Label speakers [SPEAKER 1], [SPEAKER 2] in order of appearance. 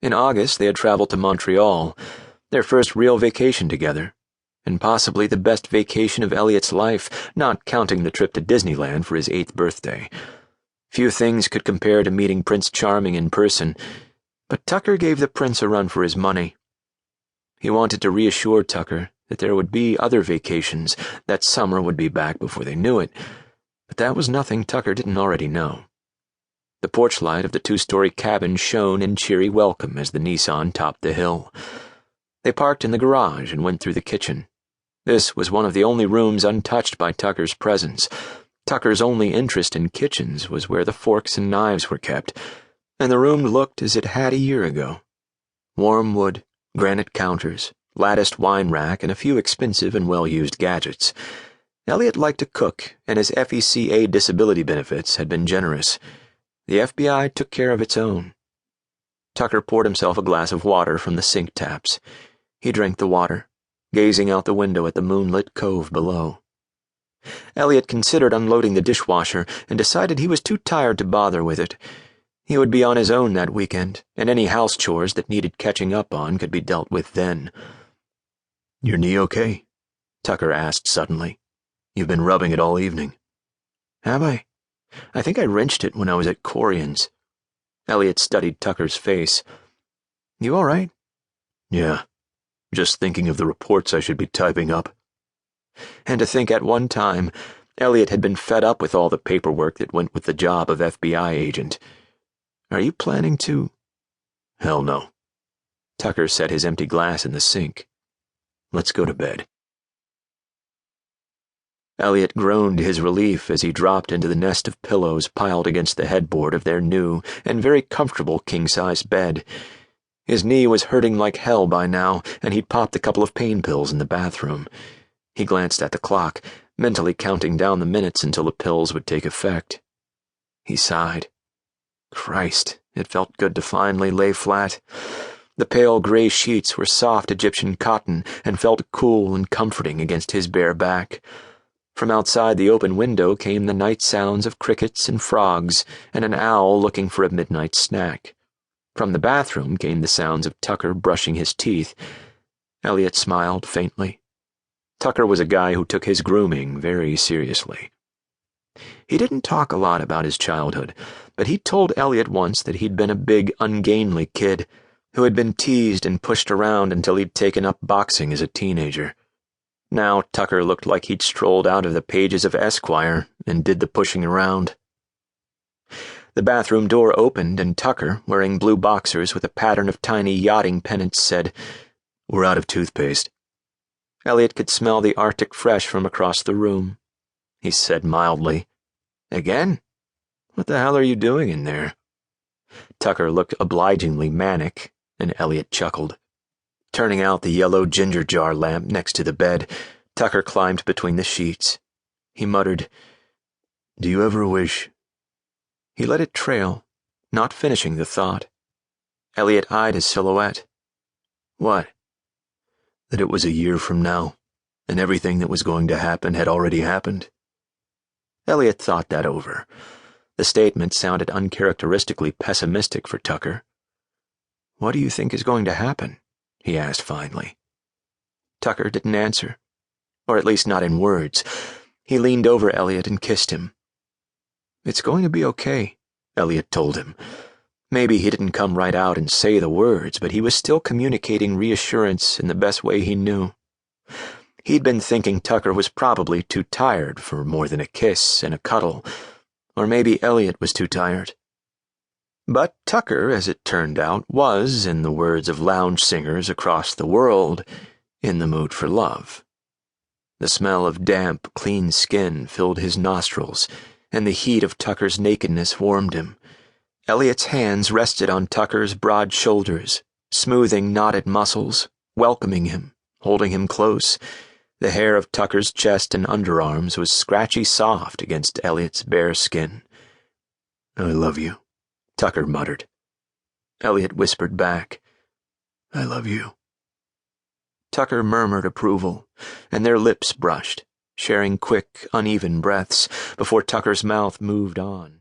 [SPEAKER 1] In August, they had traveled to Montreal, their first real vacation together, and possibly the best vacation of Elliot's life, not counting the trip to Disneyland for his 8th birthday. Few things could compare to meeting Prince Charming in person, but Tucker gave the prince a run for his money. He wanted to reassure Tucker that there would be other vacations, that summer would be back before they knew it, but that was nothing Tucker didn't already know. The porch light of the 2-story cabin shone in cheery welcome as the Nissan topped the hill. They parked in the garage and went through the kitchen. This was one of the only rooms untouched by Tucker's presence. Tucker's only interest in kitchens was where the forks and knives were kept, and the room looked as it had a year ago. Warm wood, granite counters, latticed wine rack, and a few expensive and well-used gadgets. Elliot liked to cook, and his FECA disability benefits had been generous. The FBI took care of its own. Tucker poured himself a glass of water from the sink taps. He drank the water, gazing out the window at the moonlit cove below. Elliot considered unloading the dishwasher and decided he was too tired to bother with it. He would be on his own that weekend, and any house chores that needed catching up on could be dealt with then.
[SPEAKER 2] "Your knee okay?" Tucker asked suddenly. "You've been rubbing it all evening."
[SPEAKER 1] "Have I? I think I wrenched it when I was at Corian's." Elliot studied Tucker's face. "You all right?"
[SPEAKER 2] "Yeah. Just thinking of the reports I should be typing up."
[SPEAKER 1] And to think at one time, Elliot had been fed up with all the paperwork that went with the job of FBI agent. "Are you planning to—"
[SPEAKER 2] "Hell no."
[SPEAKER 1] Tucker set his empty glass in the sink. "Let's go to bed." Elliot groaned his relief as he dropped into the nest of pillows piled against the headboard of their new and very comfortable king-size bed. His knee was hurting like hell by now, and he'd popped a couple of pain pills in the bathroom. He glanced at the clock, mentally counting down the minutes until the pills would take effect. He sighed. Christ, it felt good to finally lay flat. The pale gray sheets were soft Egyptian cotton and felt cool and comforting against his bare back. From outside the open window came the night sounds of crickets and frogs and an owl looking for a midnight snack. From the bathroom came the sounds of Tucker brushing his teeth. Elliot smiled faintly. Tucker was a guy who took his grooming very seriously. He didn't talk a lot about his childhood, but he told Elliot once that he'd been a big, ungainly kid who had been teased and pushed around until he'd taken up boxing as a teenager. Now Tucker looked like he'd strolled out of the pages of Esquire and did the pushing around. The bathroom door opened and Tucker, wearing blue boxers with a pattern of tiny yachting pennants, said, "We're out of toothpaste." Elliot could smell the Arctic fresh from across the room. He said mildly, "Again? What the hell are you doing in there?" Tucker looked obligingly manic, and Elliot chuckled. Turning out the yellow ginger jar lamp next to the bed, Tucker climbed between the sheets. He muttered, "Do you ever wish—" He let it trail, not finishing the thought. Elliot eyed his silhouette. "What?"
[SPEAKER 2] "That it was a year from now, and everything that was going to happen had already happened."
[SPEAKER 1] Elliot thought that over. The statement sounded uncharacteristically pessimistic for Tucker. "What do you think is going to happen?" he asked finally. Tucker didn't answer, or at least not in words. He leaned over Elliot and kissed him. "It's going to be okay," Elliot told him. Maybe he didn't come right out and say the words, but he was still communicating reassurance in the best way he knew. He'd been thinking Tucker was probably too tired for more than a kiss and a cuddle, or maybe Elliot was too tired. But Tucker, as it turned out, was, in the words of lounge singers across the world, in the mood for love. The smell of damp, clean skin filled his nostrils, and the heat of Tucker's nakedness warmed him. Elliot's hands rested on Tucker's broad shoulders, smoothing knotted muscles, welcoming him, holding him close. The hair of Tucker's chest and underarms was scratchy soft against Elliot's bare skin.
[SPEAKER 2] "I love you,"
[SPEAKER 1] Tucker muttered. Elliot whispered back, "I love you." Tucker murmured approval, and their lips brushed, sharing quick, uneven breaths before Tucker's mouth moved on.